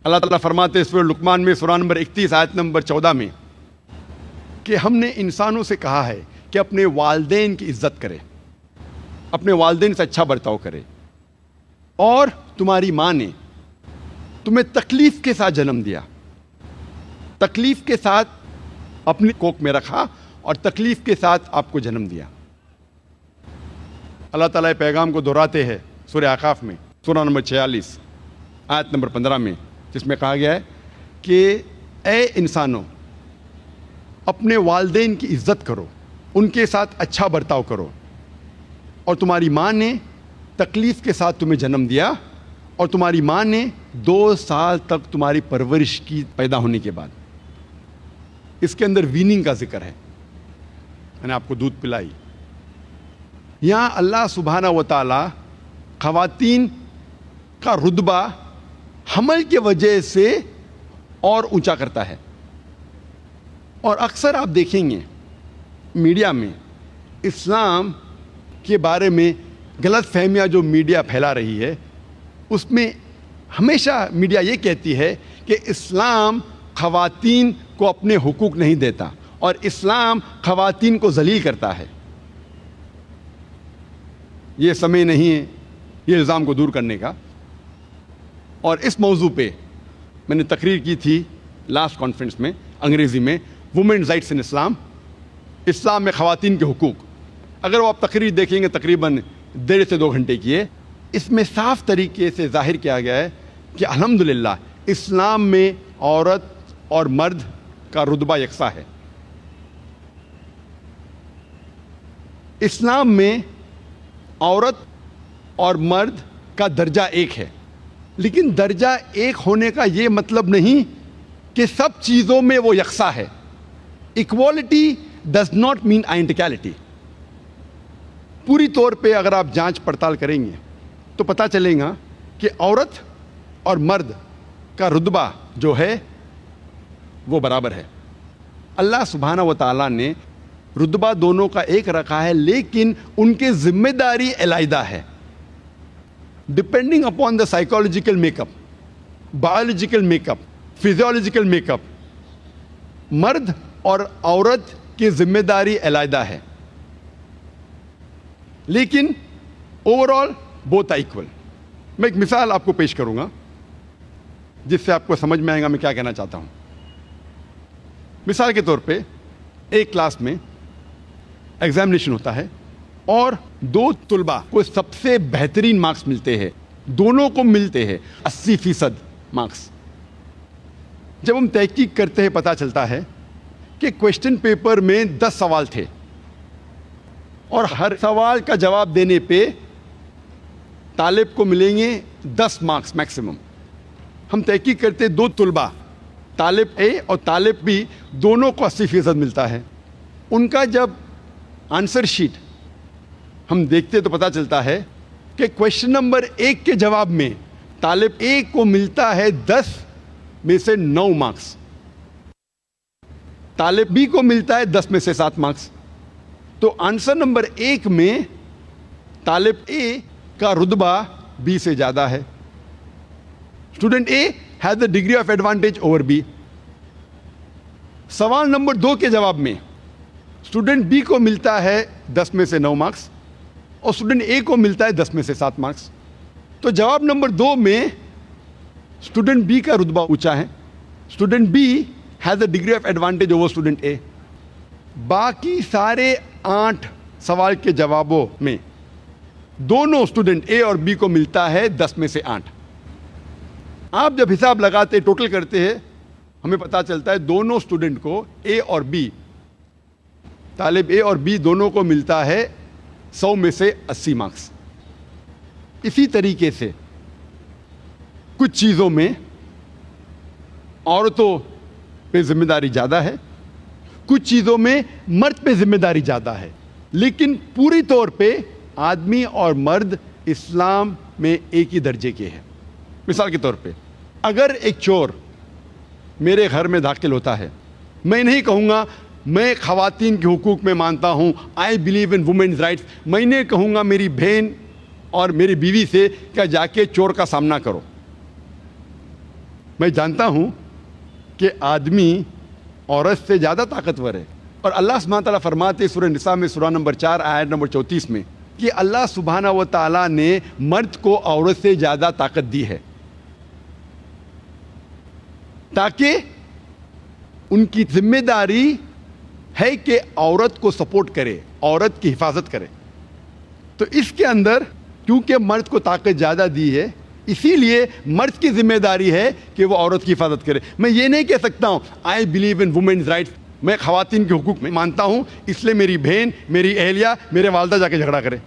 اللہ تعالیٰ فرماتے ہیں سورہ لقمان میں سورہ نمبر 31 آیت نمبر 14 میں کہ ہم نے انسانوں سے کہا ہے کہ اپنے والدین کی عزت کرے، اپنے والدین سے اچھا برتاؤ کرے، اور تمہاری ماں نے تمہیں تکلیف کے ساتھ جنم دیا، تکلیف کے ساتھ اپنی کوکھ میں رکھا اور تکلیف کے ساتھ آپ کو جنم دیا۔ اللہ تعالیٰ پیغام کو دہراتے ہیں سورہ اعراف میں سورہ نمبر 46 آیت نمبر 15 میں، جس میں کہا گیا ہے کہ اے انسانوں، اپنے والدین کی عزت کرو، ان کے ساتھ اچھا برتاؤ کرو، اور تمہاری ماں نے تکلیف کے ساتھ تمہیں جنم دیا، اور تمہاری ماں نے 2 سال تک تمہاری پرورش کی پیدا ہونے کے بعد۔ اس کے اندر ویننگ کا ذکر ہے، میں نے آپ کو دودھ پلائی۔ یہاں اللہ سبحانہ و تعالی خواتین کا رتبہ حمل کی وجہ سے اور اونچا کرتا ہے۔ اور اکثر آپ دیکھیں گے میڈیا میں اسلام کے بارے میں غلط فہمیاں جو میڈیا پھیلا رہی ہے، اس میں ہمیشہ میڈیا یہ کہتی ہے کہ اسلام خواتین کو اپنے حقوق نہیں دیتا اور اسلام خواتین کو ذلیل کرتا ہے۔ یہ سمے نہیں ہے یہ الزام کو دور کرنے کا، اور اس موضوع پہ میں نے تقریر کی تھی لاسٹ کانفرنس میں انگریزی میں، وومنز رائٹس ان اسلام، اسلام میں خواتین کے حقوق۔ اگر وہ آپ تقریر دیکھیں گے تقریباً 1.5 سے 2 گھنٹے کی ہے، اس میں صاف طریقے سے ظاہر کیا گیا ہے کہ الحمدللہ اسلام میں عورت اور مرد کا رتبہ یکساں ہے۔ اسلام میں عورت اور مرد کا درجہ ایک ہے، لیکن درجہ ایک ہونے کا یہ مطلب نہیں کہ سب چیزوں میں وہ یکساں ہے۔ Equality does not mean identicality. پوری طور پہ اگر آپ جانچ پڑتال کریں گے تو پتہ چلے گا کہ عورت اور مرد کا رتبہ جو ہے وہ برابر ہے۔ اللہ سبحانہ و تعالیٰ نے رتبہ دونوں کا ایک رکھا ہے، لیکن ان کے ذمہ داری علیحدہ ہے، depending upon the psychological make up, biological make up, physiological make up. مرد اور عورت کی ذمہ داری علیحدہ ہے، لیکن اوور آل بوتھ ایکول۔ میں ایک مثال آپ کو پیش کروں گا جس سے آپ کو سمجھ میں آئے گا میں کیا کہنا چاہتا ہوں۔ مثال کے طور پہ ایک کلاس میں ایگزامینیشن ہوتا ہے اور 2 طلباء کو سب سے بہترین مارکس ملتے ہیں، دونوں کو ملتے ہیں 80% مارکس۔ جب ہم تحقیق کرتے ہیں پتہ چلتا ہے کہ کویشچن پیپر میں 10 سوال تھے اور ہر سوال کا جواب دینے پہ طالب کو ملیں گے 10 مارکس میکسیمم۔ ہم تحقیق کرتے 2 طلباء، طالب اے اور طالب بی، دونوں کو 80% ملتا ہے۔ ان کا جب آنسر شیٹ ہم دیکھتے تو پتہ چلتا ہے کہ کویشچن نمبر 1 کے جواب میں طالب اے کو ملتا ہے 10 میں سے 9 مارکس، طالب بی کو ملتا ہے 10 میں سے 7 مارکس۔ تو آنسر نمبر 1 میں طالب اے کا رتبہ بی سے زیادہ ہے۔ Student A has a degree of advantage over B. سوال نمبر 2 کے جواب میں اسٹوڈنٹ بی کو ملتا ہے 10 میں سے 9 مارکس اور اسٹوڈنٹ اے کو ملتا ہے 10 میں سے 7 مارکس۔ تو جواب نمبر 2 میں اسٹوڈنٹ بی کا رتبہ اونچا ہے، student B has a degree of advantage over student A. باقی سارے 8 سوال کے جوابوں میں دونوں اسٹوڈنٹ اے اور بی کو ملتا ہے 10 میں سے 8۔ آپ جب حساب لگاتے ٹوٹل کرتے ہیں ہمیں پتہ چلتا ہے دونوں اسٹوڈنٹ کو اے اور بی، طالب اے اور بی دونوں کو ملتا ہے 100 میں سے 80 مارکس۔ اسی طریقے سے کچھ چیزوں میں عورتوں پہ ذمہ داری زیادہ ہے، کچھ چیزوں میں مرد پہ ذمہ داری زیادہ ہے، لیکن پوری طور پہ آدمی اور مرد اسلام میں ایک ہی درجے کے ہیں۔ مثال کے طور پہ اگر ایک چور میرے گھر میں داخل ہوتا ہے، میں نہیں کہوں گا میں خواتین کے حقوق میں مانتا ہوں، I believe in women's rights. میں نے کہوں گا میری بہن اور میری بیوی سے کہ جا کے چور کا سامنا کرو۔ میں جانتا ہوں کہ آدمی عورت سے زیادہ طاقتور ہے، اور اللہ سبحانہ تعالیٰ فرماتے ہیں سورہ نساء میں سورہ نمبر 4 آیت نمبر 34 میں کہ اللہ سبحانہ و تعالیٰ نے مرد کو عورت سے زیادہ طاقت دی ہے تاکہ ان کی ذمہ داری ہے کہ عورت کو سپورٹ کرے، عورت کی حفاظت کرے۔ تو اس کے اندر کیونکہ مرد کو طاقت زیادہ دی ہے، اسی لیے مرد کی ذمہ داری ہے کہ وہ عورت کی حفاظت کرے۔ میں یہ نہیں کہہ سکتا ہوں I believe in women's rights, میں خواتین کے حقوق میں مانتا ہوں، اس لیے میری بہن، میری اہلیہ، میرے والدہ جا کے جھگڑا کرے۔